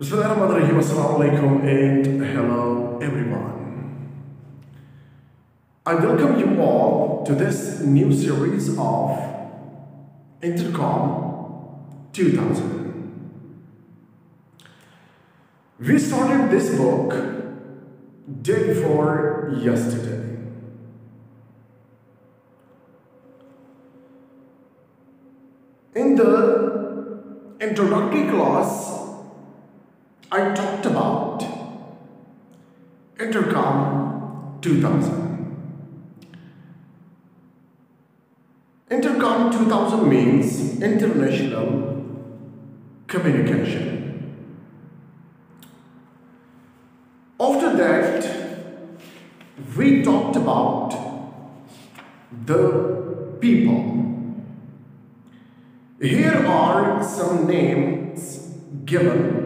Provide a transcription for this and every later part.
Bismillahirrahmanirrahim. Assalamu alaikum and hello everyone. I welcome you all to this new series of Intercom 2000. We started this book day before yesterday. In the introductory class, I talked about Intercom 2000. Intercom 2000 means international communication. After that, we talked about the people. Here are some names given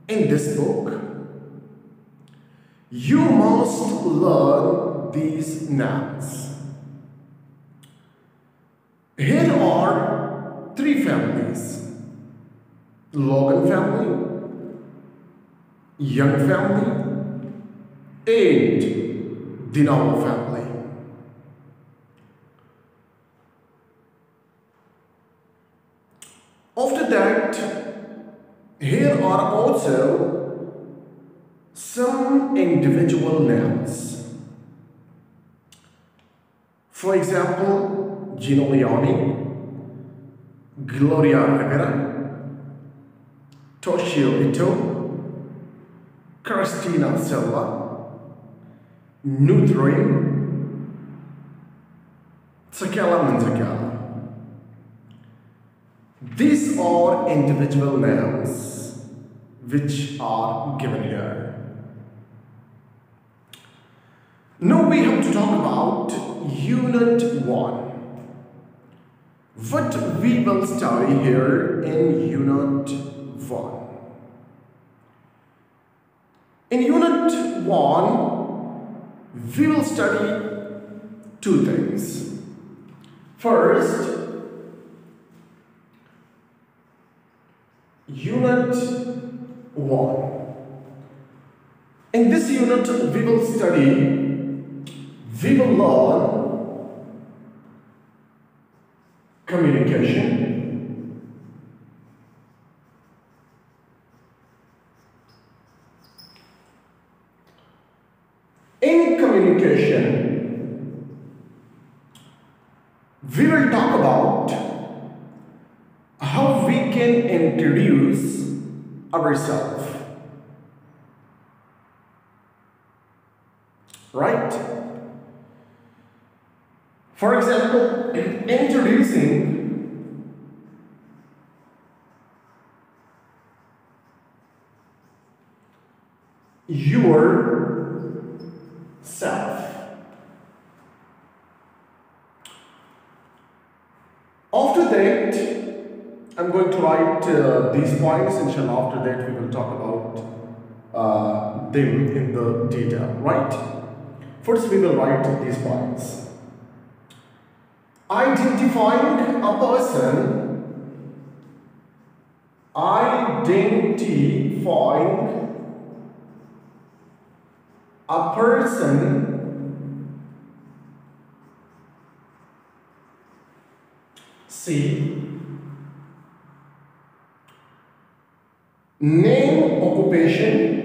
in this book. You must learn these names. Here are three families: Logan family, Young family, and Dinamo family. After that, here are also some individual names. For example, Gino Leone, Gloria Rivera, Toshio Ito, Christina Silva, Nuthrin, Sakala Manzakala. These are individual names which are given here. Now we have to talk about Unit 1. What we will study here in Unit 1. In Unit 1, we will study two things. First, Unit 1. In this unit, we will learn communication, in communication, we will talk about how we can introduce ourselves, right? For example, introducing yourself. After that, I'm going to write these points. Inshallah, after that we will talk about them in the detail, right? First we will write these points. Identifying a person. Identifying a person C. Name, occupation.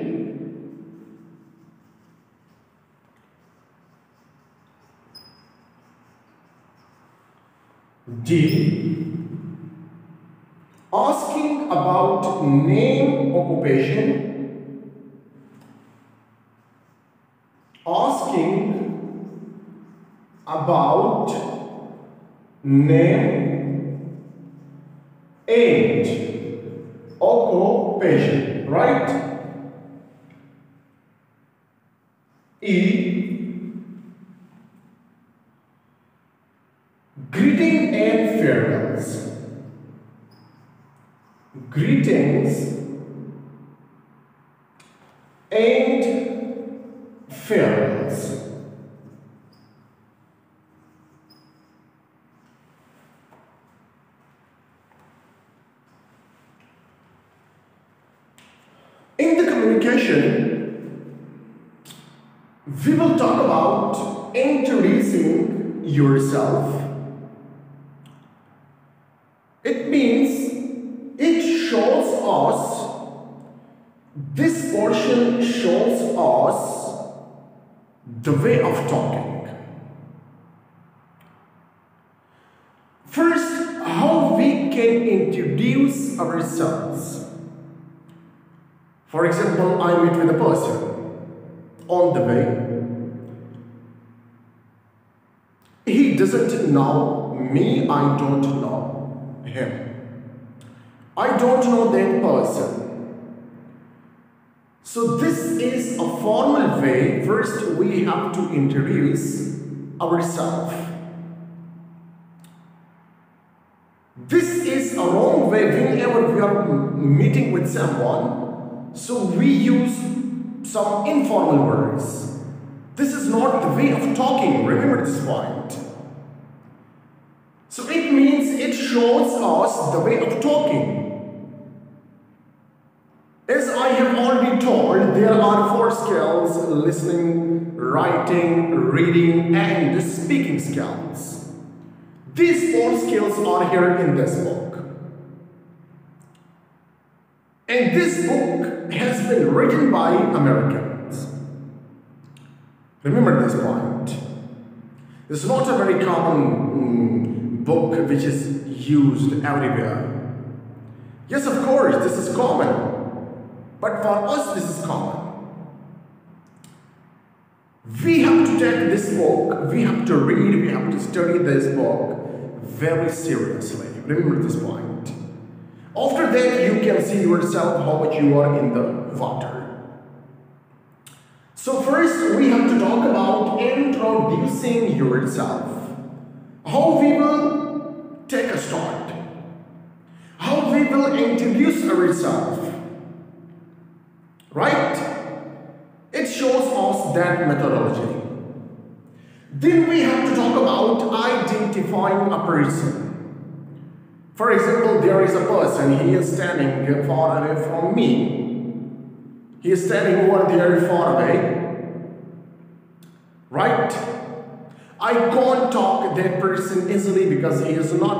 D. Asking about name, occupation. Asking about name and occupation, right? E. Greeting and farewells. Greetings and farewells. communication, we will talk about introducing yourself. It means it shows us, this portion shows us the way of talking. First, how we can introduce ourselves. For example, I meet with a person on the way. He doesn't know me, I don't know him. I don't know that person. So this is a formal way. First, we have to introduce ourselves. This is a wrong way whenever we are meeting with someone. So we use some informal words. This is not the way of talking. Remember this point. So it means it shows us the way of talking. As I have already told, there are 4 skills: listening, writing, reading, and speaking skills. These 4 skills are here in this book. And this book has been written by Americans. Remember this point. It's not a very common book which is used everywhere. Yes, of course, this is common. But for us, this is common. We have to take this book, we have to read, we have to study this book very seriously. Remember this point. After that, you can see yourself how much you are in the water. So first, we have to talk about introducing yourself. How we will take a start. How we will introduce ourselves. Right? It shows us that methodology. Then we have to talk about identifying a person. For example, there is a person, he is standing far away from me. He is standing over there far away. Right? I can't talk that person easily because he is not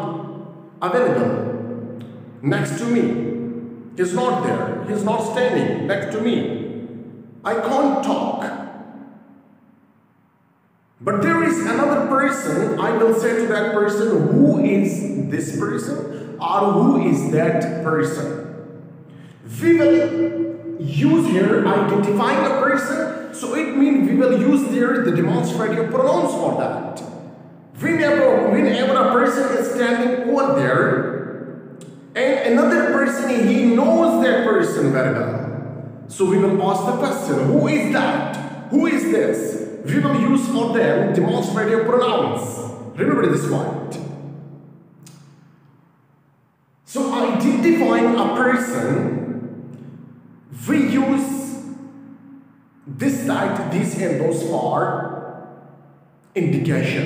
available next to me. He is not there. He is not standing next to me. I can't talk. But there is another person, I will say to that person, who is this person or who is that person? We will use here identifying a person, so it means we will use there the demonstrative pronouns for that. Whenever a person is standing over there and another person, he knows that person very well. So we will ask the question, who is that? Who is this? We will use for them demonstrative pronouns. Remember this point. So identifying a person, we use this type, these and those for indication.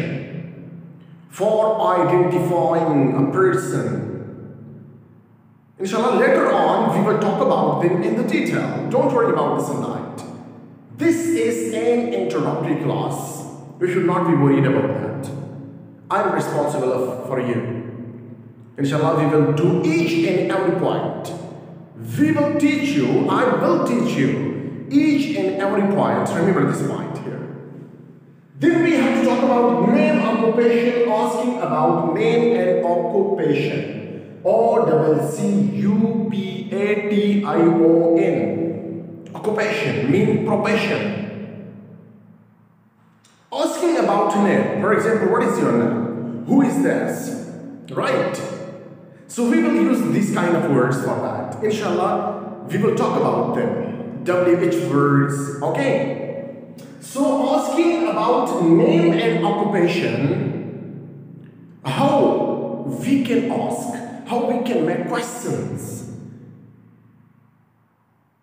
For identifying a person. Inshallah, later on we will talk about them in the detail. Don't worry about this tonight. This is an introductory class. You should not be worried about that. I'm responsible for you. Inshallah, we will do each and every point. We will teach you, I will teach you each and every point. Remember this point here. Then we have to talk about name, occupation, asking about name and occupation. O-C-C-U-P-A-T-I-O-N. Occupation means profession. Asking about name. For example, what is your name? Who is this? Right? So we will use these kind of words for that. Inshallah, we will talk about them. WH words. Okay? So asking about name and occupation, how we can ask, how we can make questions.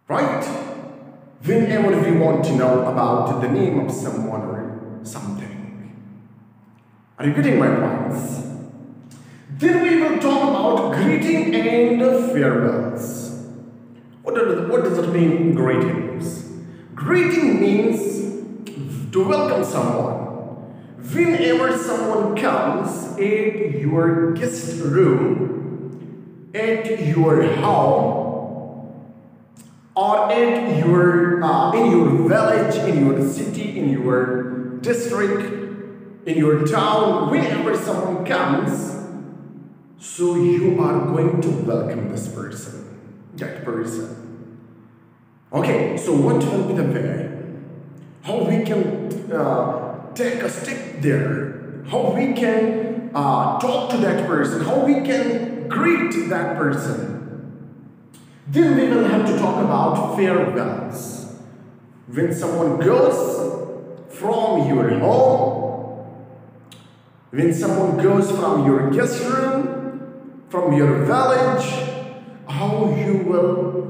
Right? Whenever we want to know about the name of someone or something. Are you getting my points? Then we will talk about greeting and farewells. What does it mean, greetings? Greeting means to welcome someone. Whenever someone comes at your guest room, at your home, or at your in your village, in your city, in your district, in your town, whenever someone comes, so you are going to welcome this person, that person. Okay, so what will be the way? How we can take a step there? How we can talk to that person? How we can greet that person? Then we will have to talk about farewells. When someone goes from your home, when someone goes from your guest room, from your village, how you will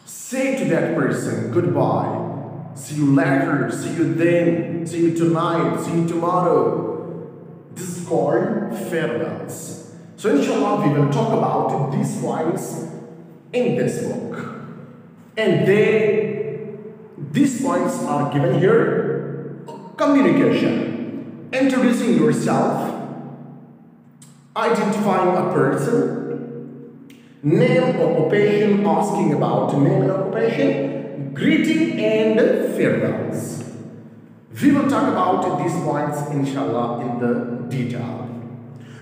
say to that person, goodbye, see you later, see you then, see you tonight, see you tomorrow. This is called farewells. So inshallah we will talk about these points in this book. And these points are given here. Communication, introducing yourself, identifying a person, name, occupation, asking about name and occupation, greeting and farewells. We will talk about these points inshallah in the detail.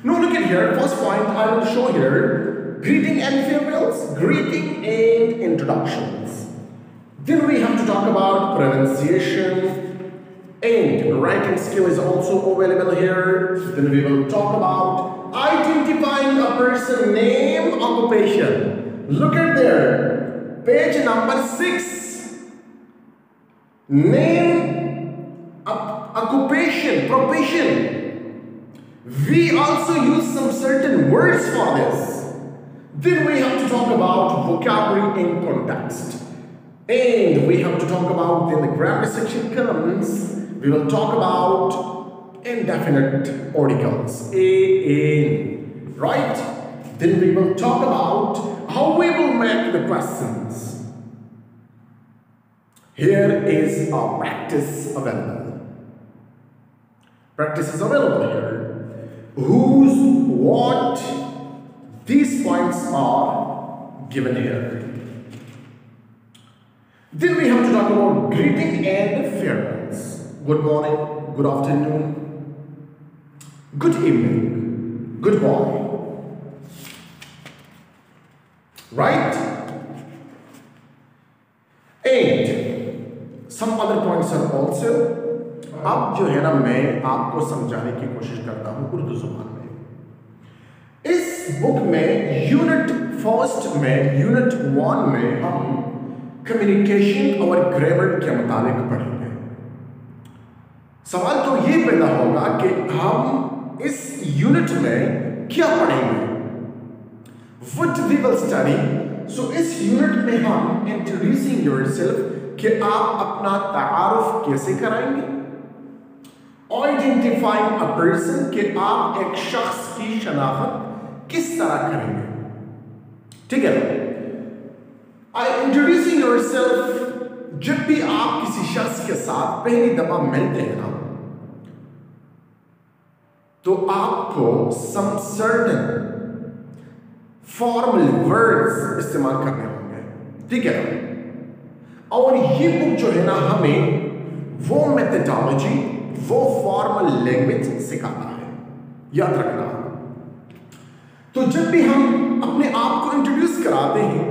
Now look at here, first point I will show here, greeting and farewells, greeting and introductions. Then we have to talk about pronunciation and writing skill is also available here. Then we will talk about identifying a person, name, occupation. Look at there, page number 6. Name, occupation, profession. We also use some certain words for this. Then we have to talk about vocabulary and context. And we have to talk about, when the grammar section comes, we will talk about indefinite articles, an, right? Then we will talk about how we will make the questions. Here is our practice available. Practice is available here. Whose, what, these points are given here. Then we have to talk about greeting and farewells. Good morning, good afternoon, good evening, good morning. Right? And some other points are also. अब जो है ना मैं आपको समझाने की कोशिश करता हूँ उर्दू ज़ुबान में। इस बुक में यूनिट 1 में हम कम्युनिकेशन और ग्रामर के मुताबिक पढ़ेंगे। सवाल तो ये पैदा होगा कि हम इस यूनिट में क्या पढ़ेंगे? What we will study? So इस यूनिट में हम introducing yourself कि आप अपना तारुफ कैसे कराएंगे? Identifying a person कि आप एक शख्स की शनाख्त किस तरह करेंगे? ठीक है? Introducing yourself, जब भी आप किसी शख्स के साथ पहली दफा मिलते हैं ना, तो आपको some certain formal words इस्तेमाल करने होंगे, ठीक है? और ये बुक जो है ना हमें वो methodology, वो formal language सिखाता है, याद रखना। तो जब भी हम अपने आप को इंट्रोड्यूस कराते हैं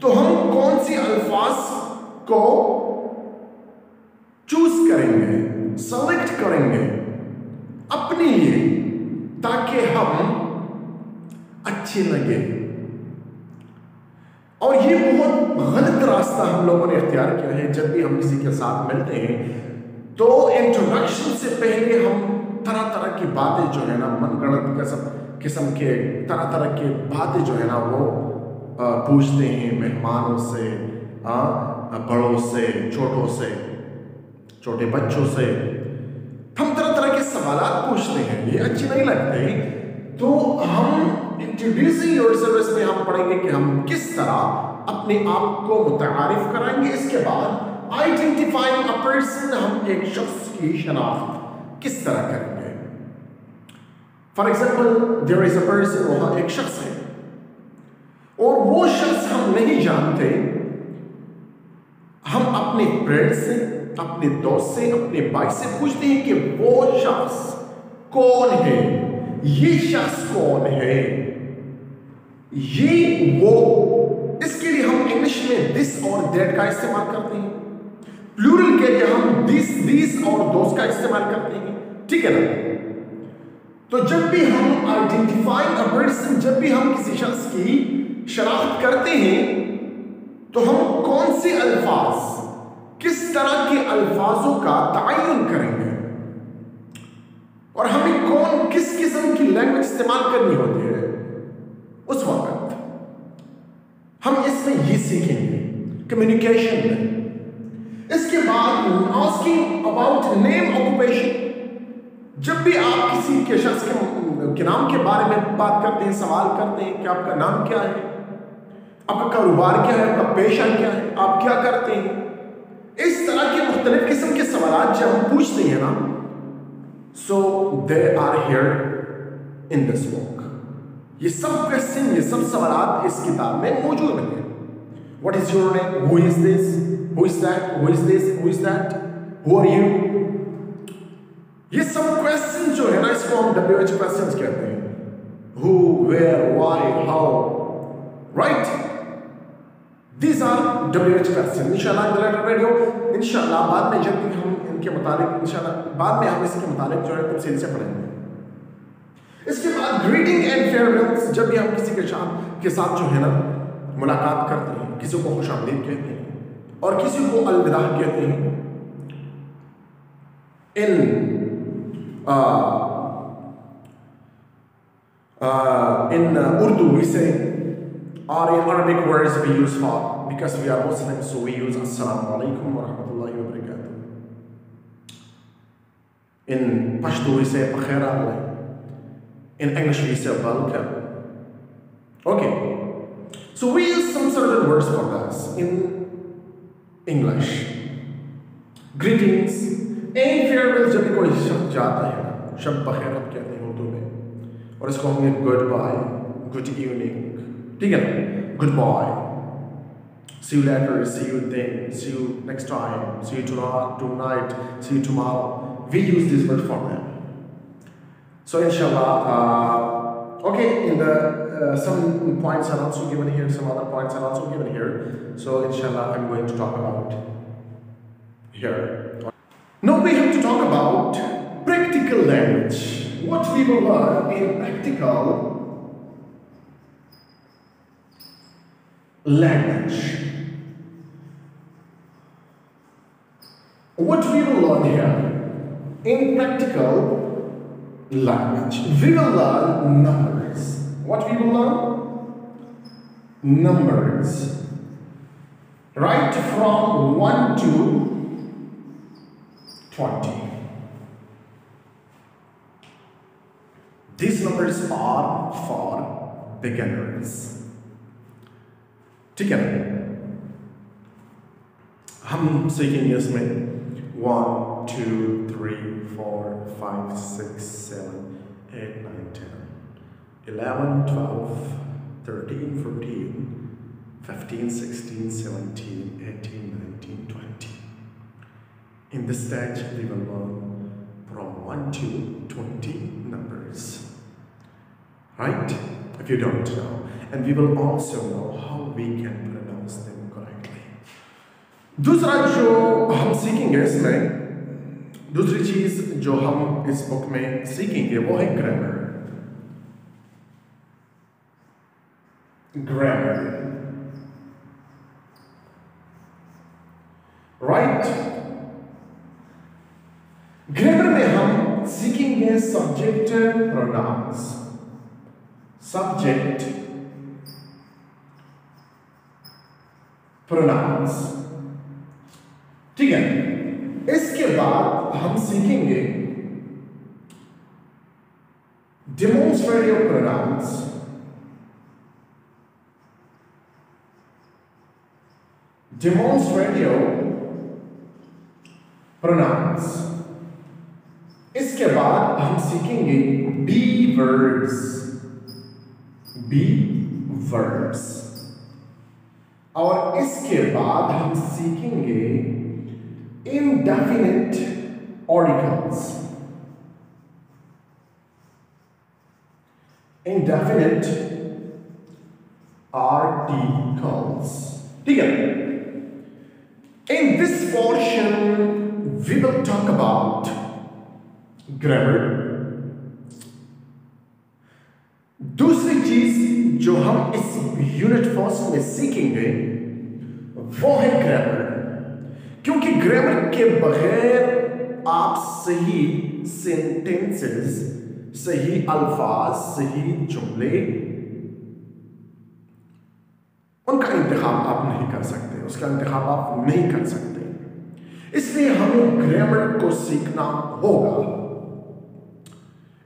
तो हम कौन सी अल्फाज को चूज करेंगे, सेलेक्ट करेंगे अपने लिए ताकि हम अच्छे लगे। और ये बहुत गलत रास्ता हम लोगों ने इख्तियार किया है। जब भी हम किसी के साथ मिलते हैं तो इंट्रोडक्शन से पहले हम तरह तरह की बातें जो है ना, मनगढ़ंत किस्म के तरह तरह की बातें जो है ना वो पूछते हैं मेहमानों से, बड़ों से, छोटे बच्चों से। हम तरह तरह के सवालात पूछते हैं, ये अच्छे नहीं लगते। तो हम इंट्रोड्यूसिंग योरसेल्फ में हम पढ़ेंगे कि हम किस तरह अपने आप को मुतारिफ कराएंगे। इसके बाद आइडेंटिफाइंग अ पर्सन, हम एक शख्स की शनाख्त किस तरह करेंगे। For example, there is a person, वहां एक शख्स है और वो शख्स हम नहीं जानते। हम अपने फ्रेंड से, अपने दोस्त से, अपने भाई से पूछते हैं कि वो शख्स कौन है, ये शख्स कौन है, ये वो। इसके लिए हम इंग्लिश में दिस और दैट का इस्तेमाल करते हैं। प्लूरल के लिए हम दिस और दोस का इस्तेमाल करते हैं, ठीक है ना। तो जब भी हम आइडेंटिफाइंग अ पर्सन, जब भी हम किसी शख्स की शनाख्त करते हैं, तो हम कौन से अल्फाज, किस तरह के अल्फाजों का तयन करेंगे और हमें कौन किस किस्म की लैंग्वेज इस्तेमाल करनी होती है, उस वक्त हम इसमें ये सीखेंगे कम्युनिकेशन में। इसके बाद आस्किंग अबाउट नेम, ऑक्यूपेशन। जब भी आप किसी के शख्स के नाम के बारे में बात करते हैं, सवाल करते हैं कि आपका नाम क्या है, आपका कारोबार क्या है, आपका पेशा क्या है, आप क्या करते हैं, इस तरह के मुख्तलिफ किस्म के सवाल जब हम पूछते हैं ना, so they are here in this book. ये सब क्वेश्चन, ये सब सवाल इस किताब में मौजूद हैं। What is your name, who is this, who is that, who is this, who is that, who are you. ये सब क्वेश्चन जो है ना, इसको हम WH क्वेश्चंस कहते हैं। Who, where, why, how, right. These are WH questions. इंशाल्लाह in the later video, इंशाल्लाह बाद में जब भी हम इनके मुतालिक, इंशाल्लाह बाद में हम इसके मुतालिक जो है तफसील से पढ़ेंगे। इसके बाद ग्रीटिंग एंड फेयरवेल्स। जब भी हम किसी के साथ जो है ना मुलाकात करते हैं, किसी को खुशामदीद कहते हैं और किसी को अलविदा कहते हैं। In Urdu we say, or in Arabic words we use for, because we are Muslims, so we use Assalamu alaikum wa rahmatullahi wa barakatuh. In Pashto we say Bakhair alay. In English we say welcome. Okay, so we use some certain words for this in English. Greetings and farewell जब भी कोई शब्द जाता है ना, शब्द बखैर हम कहते हैं उर्दू में, और इसको हम गुड बाय, गुड इवनिंग, ठीक है ना, good bye, see you later, see you then, see you next time, see you tonight, see you tomorrow. We use this word for them. So inshallah, okay, in the some points are also given here, some other points are also given here. So inshallah, I'm going to talk about here. Now we have to talk about practical language. What we will learn in practical language. What we will learn here in practical language, we will learn numbers. What we will learn? Numbers. Right from 1 to 20. These numbers are for beginners. ठीक है, हम सीखेंगे इसमें 1 2 3 4 5 6 7 8 9 10 11 12 13 14 15 16 17 18 19 20. In this stage we will learn from 1 to 20 numbers, right? If you don't know, and we will also know how we can pronounce them correctly. दूसरा जो हम सीखेंगे इसमें, दूसरी चीज जो हम इस बुक में सीखेंगे वो है ग्रामर. Grammar, right. ग्रामर में हम सीखेंगे सब्जेक्ट प्रोनाउंस. सब्जेक्ट प्रोनाउंस, ठीक है. इसके बाद हम सीखेंगे डेमोन्स्ट्रेटिव प्रोनाउंस demonstrative pronouns. इसके बाद हम सीखेंगे be words. be words. और इसके बाद हम सीखेंगे indefinite articles. Indefinite articles. ठीक है? In this portion, we will talk about grammar. दूसरी चीज जो हम इस यूनिट फर्स्ट में सीखेंगे वो है ग्रामर, क्योंकि ग्रामर के बगैर आप सही सेंटेंसेस, सही अल्फाज, सही जुमले, उनका इंतखाब आप नहीं कर सकते, उसका इंतखाब आप नहीं कर सकते। इसलिए हमें ग्रामर को सीखना होगा।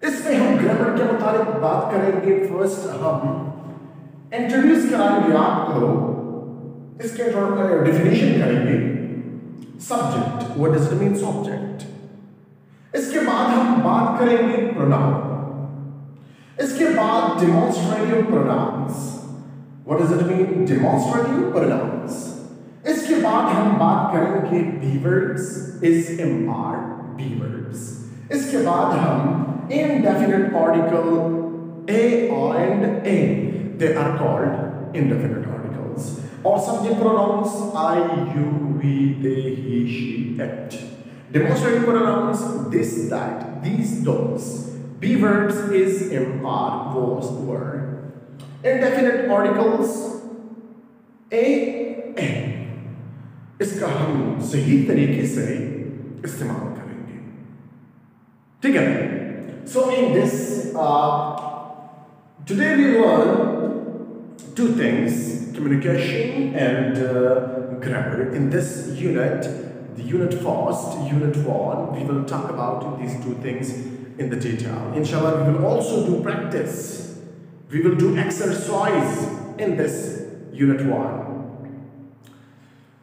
इसमें हम ग्रामर के मुताबिक बात करेंगे। फर्स्ट हम इंट्रोड्यूस कराएंगे आपको, इसके डेफिनेशन करेंगे। Subject, what does it mean subject. इसके बाद हम बात करेंगे प्रोनाउन। इसके बाद demonstrative pronouns, what does it mean demonstrative pronouns. इसके बाद हम बात करेंगे बीवर्ड्स, SMR बीवर्ड्स। इसके बाद हम indefinite article a and a, they are called indefinite articles. Or subject pronouns I, you, we, they, he, she, it. Demonstrative pronouns this, that, these, those. Be verbs is, am, are, was, were. Indefinite articles a, n. इसका हम सही तरीके से इस्तेमाल करेंगे। ठीक है? So in this, today we learn two things: communication and grammar. In this unit, the unit first, unit 1, we will talk about these two things in the detail. Inshallah, we will also do practice. We will do exercise in this unit 1.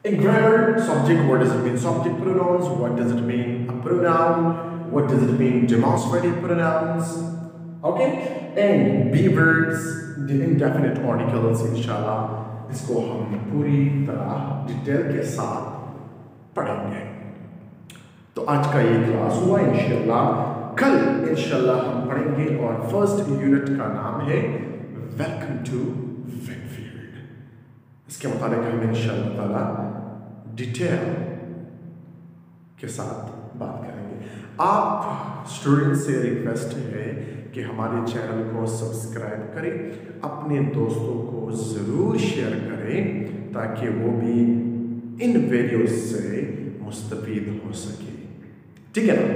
In grammar, subject, what does it mean? Subject pronouns, what does it mean? A pronoun. What does it mean? Demonstrative pronouns. Okay? And be verbs, the indefinite articles, inshallah, इसको हम पूरी तरह detail के साथ पढ़ेंगे। तो आज का ये क्लास हुआ। इंशाल्लाह कल इंशाल्लाह हम पढ़ेंगे और फर्स्ट यूनिट का नाम है वेलकम टू वेनफील्ड। इसके मुताबिक हम इंशाल्लाह ताला डिटेल के साथ बात करेंगे। आप स्टूडेंट से रिक्वेस्ट है कि हमारे चैनल को सब्सक्राइब करें, अपने दोस्तों को ज़रूर शेयर करें ताकि वो भी इन वीडियोस से मुस्तफीद हो सके। ठीक है ना?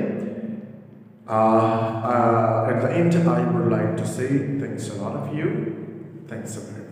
At the end, I would like to say thanks a lot of you. Thanks a lot.